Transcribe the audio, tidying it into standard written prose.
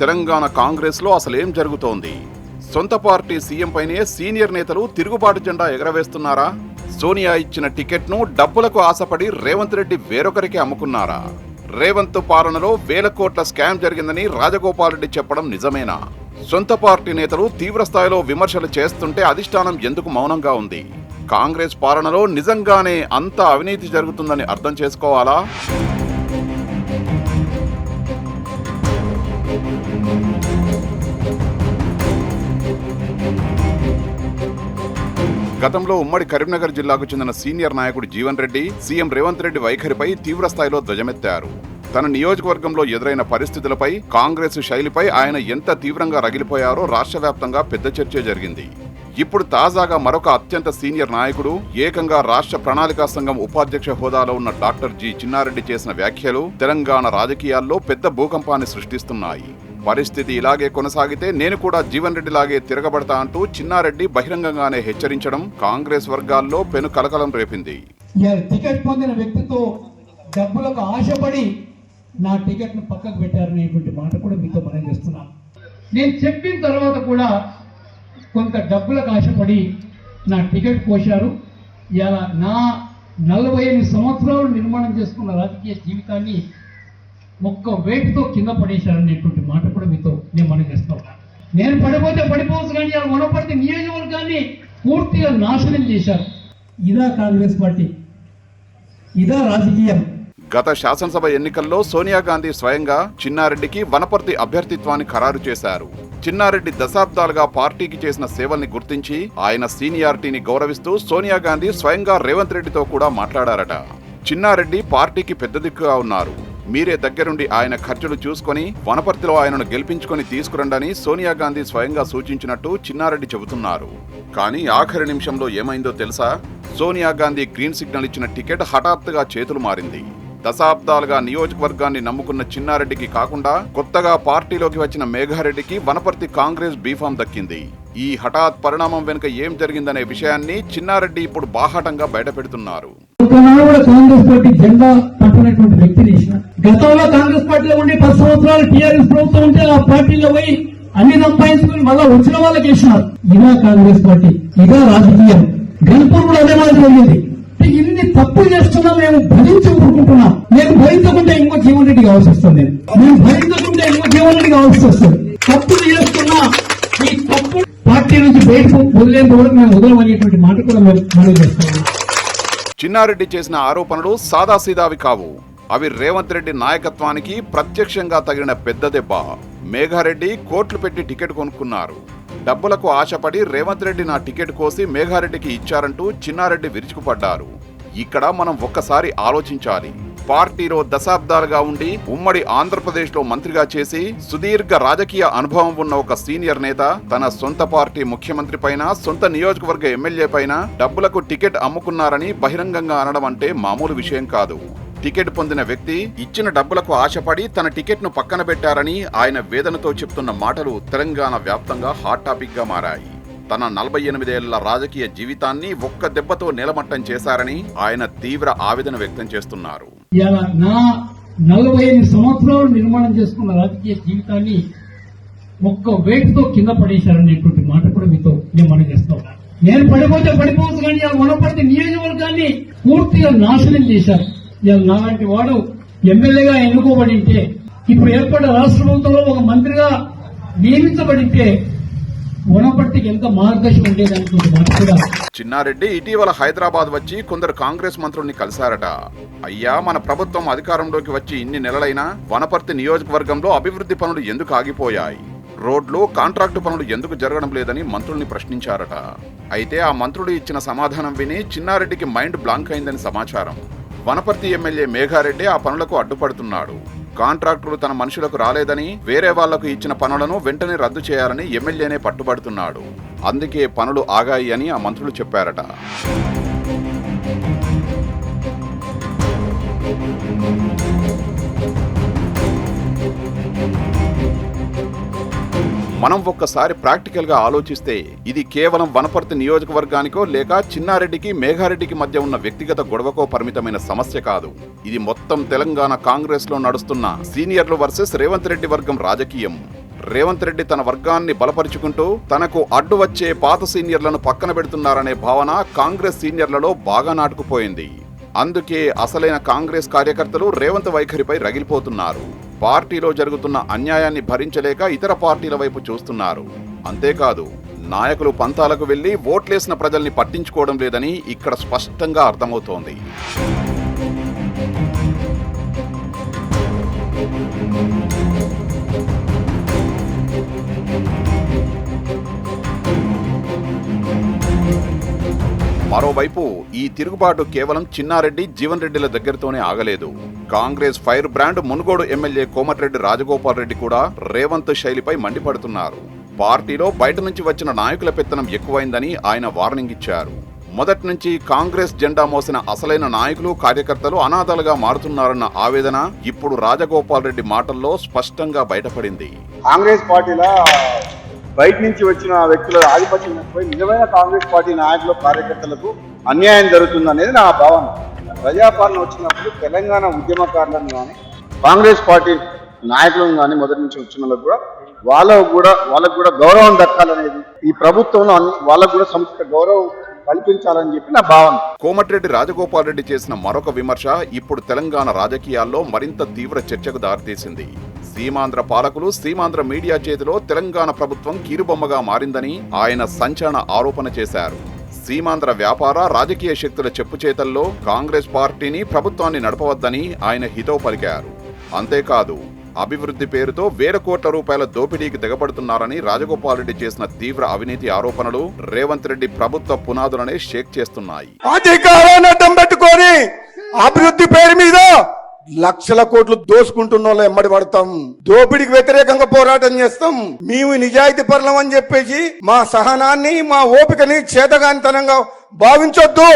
తెలంగాణ కాంగ్రెస్ లో అసలేం జరుగుతోంది? సొంత పార్టీ సీఎం పైనే సీనియర్ నేతలు తిరుగుబాటు జెండా ఎగరవేస్తున్నారా? సోనియా ఇచ్చిన టికెట్ను డబ్బులకు ఆశపడి రేవంత్ రెడ్డి వేరొకరికి అమ్ముకున్నారా? రేవంత్ పాలనలో వేల కోట్ల స్కామ్ జరిగిందని రాజగోపాల్ రెడ్డి చెప్పడం నిజమేనా? సొంత పార్టీ నేతలు తీవ్ర స్థాయిలో విమర్శలు చేస్తుంటే అధిష్టానం ఎందుకు మౌనంగా ఉంది? కాంగ్రెస్ పాలనలో నిజంగానే అంత అవినీతి జరుగుతుందని అర్థం చేసుకోవాలా? గతంలో ఉమ్మడి కరీంనగర్ జిల్లాకు చెందిన సీనియర్ నాయకుడు జీవన్ రెడ్డి సీఎం రేవంత్ రెడ్డి వైఖరిపై తీవ్ర స్థాయిలో ధ్వజమెత్తారు. తన నియోజకవర్గంలో ఎదురైన పరిస్థితులపై, కాంగ్రెస్ శైలిపై ఆయన ఎంత తీవ్రంగా రగిలిపోయారో రాష్ట్ర వ్యాప్తంగా పెద్ద చర్చ జరిగింది. ఇప్పుడు తాజాగా మరొక అత్యంత సీనియర్ నాయకుడు, ఏకంగా రాష్ట్ర ప్రణాళికా సంఘం ఉపాధ్యక్ష హోదాలో ఉన్న డాక్టర్ జి చిన్నారెడ్డి చేసిన వ్యాఖ్యలు తెలంగాణ రాజకీయాల్లో పెద్ద భూకంపాన్ని సృష్టిస్తున్నాయి. పరిస్థితి ఇలాగే కొనసాగితే నేను కూడా జీవన్ రెడ్డి లాగే తిరగబడతా అంటూ చిన్నారెడ్డి బహిరంగంగానే హెచ్చరించడం కాంగ్రెస్ వర్గాల్లో పెను కలకలం రేపింది. టికెట్ పొందిన వ్యక్తితో డబ్బులకు ఆశపడి నా టికెట్ ను పక్కకు పెట్టారనేటువంటి మాట కూడా మీతో మనం చేస్తున్నాను. నేను చెప్పిన తర్వాత కూడా కొంత డబ్బులకు ఆశపడి నా టికెట్ కోశారు. ఇలా నా 48 సంవత్సరాలు నిర్మాణం చేసుకున్న రాజకీయ జీవితాన్ని ఒక్క వేటుతో కింద పడేశారనేటువంటి మాట కూడా మీతో నేను మనం చేస్తా ఉన్నాను. నేను పడిపోతే పడిపోవచ్చు, కానీ ఇలా వనపర్తి నియోజకవర్గాన్ని పూర్తిగా నాశనం చేశారు. ఇదా కాంగ్రెస్ పార్టీ? ఇదా రాజకీయం? గత శాసనసభ ఎన్నికల్లో సోనియా గాంధీ స్వయంగా చిన్నారెడ్డికి వనపర్తి అభ్యర్థిత్వాన్ని ఖరారు చేశారు. చిన్నారెడ్డి దశాబ్దాలుగా పార్టీకి చేసిన సేవల్ని గుర్తించి ఆయన సీనియారిటీని గౌరవిస్తూ సోనియా గాంధీ స్వయంగా రేవంత్ రెడ్డితో కూడా మాట్లాడారట. చిన్నారెడ్డి పార్టీకి పెద్ద దిక్కుగా ఉన్నారు, మీరే దగ్గరుండి ఆయన ఖర్చులు చూసుకొని వనపర్తిలో ఆయనను గెలిపించుకొని తీసుకురండని సోనియా గాంధీ స్వయంగా సూచించినట్టు చిన్నారెడ్డి చెబుతున్నారు. కానీ ఆఖరి నిమిషంలో ఏమైందో తెలుసా? సోనియా గాంధీ గ్రీన్ సిగ్నల్ ఇచ్చిన టికెట్ హఠాత్తుగా చేతులు మారింది. దశాబ్దాలుగా నియోజకవర్గాన్ని నమ్ముకున్న చిన్నారెడ్డికి కాకుండా కొత్తగా పార్టీలోకి వచ్చిన మేఘారెడ్డికి వనపర్తి కాంగ్రెస్ బీఫామ్ దక్కింది. ఈ హఠాత్ పరిణామం వెనుక ఏం జరిగిందనే విషయాన్ని చిన్నారెడ్డి ఇప్పుడు బాహాటంగా బయటపెడుతున్నారు. కాంగ్రెస్ పార్టీ జెండా పట్టినటువంటి వ్యక్తిని గతంలో కాంగ్రెస్ పార్టీలో ఉండి 10 సంవత్సరాలు టీఆర్ఎస్ ప్రభుత్వం ఉంటే ఆ పార్టీలో పోయి అన్ని సంపాదించుకుని మళ్ళా వచ్చిన వాళ్ళకి వేసినారు. ఇదా కాంగ్రెస్ పార్టీ? ఇదా రాజకీయం? గన్పూర్ కూడా అదే మాదిరి జరిగింది. ఇన్ని తప్పు చేస్తున్నా మేము భరించి ఊరుకుంటున్నాం. నేను భరించకుంటే ఇంకో జీవన్ రెడ్డి కావాల్సి వస్తుంది. మేము భరించకుంటే ఇంకో జీవన్ రెడ్డి కావాల్సి వస్తుంది. తప్పులు చేస్తున్నా ఈ తప్పు పార్టీ నుంచి బయటకు వదిలేంత వరకు మేము వదలమనేటువంటి మాట కూడా మనం చేస్తున్నాం. చిన్నారెడ్డి చేసిన ఆరోపణలు సాదాసీదావి కావు. అవి రేవంత్ రెడ్డి నాయకత్వానికి ప్రత్యక్షంగా తగిలిన పెద్ద దెబ్బ. మేఘారెడ్డి కోట్లు పెట్టి టికెట్ కొనుక్కున్నారు. డబ్బులకు ఆశపడి రేవంత్ రెడ్డి నా టికెట్ కోసి మేఘారెడ్డికి ఇచ్చారంటూ చిన్నారెడ్డి విరుచుకుపడ్డారు. ఇక్కడ మనం ఒక్కసారి ఆలోచించాలి. పార్టీలో దశాబ్దాలుగా ఉండి ఉమ్మడి ఆంధ్రప్రదేశ్లో మంత్రిగా చేసి సుదీర్ఘ రాజకీయ అనుభవం ఉన్న ఒక సీనియర్ నేత తన సొంత పార్టీ ముఖ్యమంత్రి పైన, సొంత నియోజకవర్గ ఎమ్మెల్యే పైన డబ్బులకు టికెట్ అమ్ముకున్నారని బహిరంగంగా అనడం అంటే మామూలు విషయం కాదు. టికెట్ పొందిన వ్యక్తి ఇచ్చిన డబ్బులకు ఆశపడి తన టికెట్ ను పక్కన పెట్టారని ఆయన వేదనతో చెప్తున్న మాటలు తెలంగాణ వ్యాప్తంగా హాట్ టాపిక్ గా మారాయి. తన 48 ఏళ్ల రాజకీయ జీవితాన్ని ఒక్క దెబ్బతో నిలమట్టం చేశారని ఆయన తీవ్ర ఆవేదన వ్యక్తం చేస్తున్నారు. నా 48 సంవత్సరాలు నిర్మాణం చేసుకున్న రాజకీయ జీవితాన్ని ఒక్క వేటుతో కింద పడేశారనేటువంటి మాట కూడా మీతో నేను మనం చేస్తా ఉన్నాను. నేను పడిపోతే పడిపోవచ్చు, కానీ ఇలా వనపర్తి నియోజకవర్గాన్ని పూర్తిగా నాశనం చేశారు. ఇలా నాలాంటి వాడు ఎమ్మెల్యేగా ఎన్నుకోబడింటే, ఇప్పుడు ఏర్పడ్డ రాష్ట్ర ప్రభుత్వంలో ఒక మంత్రిగా నియమించబడింటే వనపర్తికి ఎంత మార్గదర్శనం ఉండేదనుకుంటే మాట కూడా. చిన్నారెడ్డి ఇటీవల హైదరాబాద్ వచ్చి కొందరు కాంగ్రెస్ మంత్రుల్ని కలిశారట. అయ్యా, మన ప్రభుత్వం అధికారంలోకి వచ్చి ఇన్ని నెలలైనా వనపర్తి నియోజకవర్గంలో అభివృద్ధి పనులు ఎందుకు ఆగిపోయాయి? రోడ్లు, కాంట్రాక్టు పనులు ఎందుకు జరగడం లేదని మంత్రుల్ని ప్రశ్నించారట. అయితే ఆ మంత్రులు ఇచ్చిన సమాధానం విని చిన్నారెడ్డికి మైండ్ బ్లాంక్ అయిందని సమాచారం. వనపర్తి ఎమ్మెల్యే మేఘారెడ్డి ఆ పనులకు అడ్డుపడుతున్నాడు. కాంట్రాక్టర్లు తన మనుషులకు రాలేదని, వేరే వాళ్లకు ఇచ్చిన పనులను వెంటనే రద్దు చేయాలని ఎమ్మెల్యేనే పట్టుబడుతున్నాడు. అందుకే పనులు ఆగాయి అని ఆ మంత్రులు చెప్పారట. మనం ఒక్కసారి ప్రాక్టికల్ గా ఆలోచిస్తే ఇది కేవలం వనపర్తి నియోజకవర్గానికో లేక చిన్నారెడ్డికి మేఘారెడ్డికి మధ్య ఉన్న వ్యక్తిగత గొడవకో పరిమితమైన సమస్య కాదు. ఇది మొత్తం తెలంగాణ కాంగ్రెస్ లో నడుస్తున్న సీనియర్లు వర్సెస్ రేవంత్ రెడ్డి వర్గం రాజకీయం. రేవంత్ రెడ్డి తన వర్గాన్ని బలపరుచుకుంటూ తనకు అడ్డు వచ్చే పాత సీనియర్లను పక్కన పెడుతున్నారనే భావన కాంగ్రెస్ సీనియర్లలో బాగా నాటుకుపోయింది. అందుకే అసలైన కాంగ్రెస్ కార్యకర్తలు రేవంత్ వైఖరిపై రగిలిపోతున్నారు. పార్టీలో జరుగుతున్న అన్యాయాన్ని భరించలేక ఇతర పార్టీల వైపు చూస్తున్నారు. అంతేకాదు, నాయకులు పంతాలకు వెళ్లి ఓట్లేసిన ప్రజల్ని పట్టించుకోవడం లేదని ఇక్కడ స్పష్టంగా అర్థమవుతోంది. మరోవైపు ఈ తిరుగుబాటు కేవలం చిన్నారెడ్డి, జీవన్ రెడ్డిల దగ్గరతోనే ఆగలేదు. Congress fire brand Munugode MLA Komatireddy Rajagopal Reddy కూడా రేవంత్ శైలిపై మండిపడుతున్నారు. పార్టీలో బయట నుంచి వచ్చిన నాయకుల పెత్తనం ఎక్కువైందని ఆయన వార్నింగ్ ఇచ్చారు. మొదటి నుంచి కాంగ్రెస్ జెండా మోసిన అసలైన నాయకులు, కార్యకర్తలు అనాథలుగా మారుతున్నారన్న ఆవేదన ఇప్పుడు రాజగోపాల్ రెడ్డి మాటల్లో స్పష్టంగా బయటపడింది. కాంగ్రెస్ పార్టీలో బయట నుంచి వచ్చిన వ్యక్తుల ఆధిపత్యం ఎక్కువై నిజమైన కాంగ్రెస్ పార్టీ నాయకులు, కార్యకర్తలకు అన్యాయం జరుగుతుందనేది నా భావన. ప్రజాపాలన వచ్చినప్పుడు తెలంగాణ ఉద్యమకారులను కానీ, కాంగ్రెస్ పార్టీ నాయకులను కానీ మొదటి నుంచి వచ్చిన వాళ్ళకు కూడా గౌరవం దక్కాలనేది ఈ ప్రభుత్వంలో వాళ్ళకు కూడా సముచిత గౌరవం కల్పించాలని చెప్పి నా భావన. కోమటిరెడ్డి రాజగోపాల్ రెడ్డి చేసిన మరొక విమర్శ ఇప్పుడు తెలంగాణ రాజకీయాల్లో మరింత తీవ్ర చర్చకు దారితీసింది. సీమాంధ్ర పాలకులు, సీమాంధ్ర మీడియా చేతిలో తెలంగాణ ప్రభుత్వం కీలుబొమ్మగా మారిందని ఆయన సంచలన ఆరోపణ చేశారు. సీమాంధ్ర వ్యాపార, రాజకీయ శక్తుల చెప్పుచేతల్లో కాంగ్రెస్ పార్టీని, ప్రభుత్వాన్ని నడపవద్దని ఆయన హితవు పలికారు. అంతేకాదు, అభివృద్ధి పేరుతో వేల కోట్ల రూపాయల దోపిడీకి దిగబడుతున్నారని రాజగోపాల్ రెడ్డి చేసిన తీవ్ర అవినీతి ఆరోపణలు రేవంత్ రెడ్డి ప్రభుత్వ పునాదులనే షేక్ చేస్తున్నాయి. అధికారాన్ని అడ్డం పెట్టుకొని అభివృద్ధి పేరు మీద లక్షల కోట్లు దోసుకుంటున్న వాళ్ళు ఎమ్మడి పడతాం, దోపిడికి వ్యతిరేకంగా పోరాటం చేస్తాం. మేము నిజాయితీ పరులం అని చెప్పేసి మా సహనాన్ని, మా ఓపికని చేతగానితనంగా భావించొద్దు.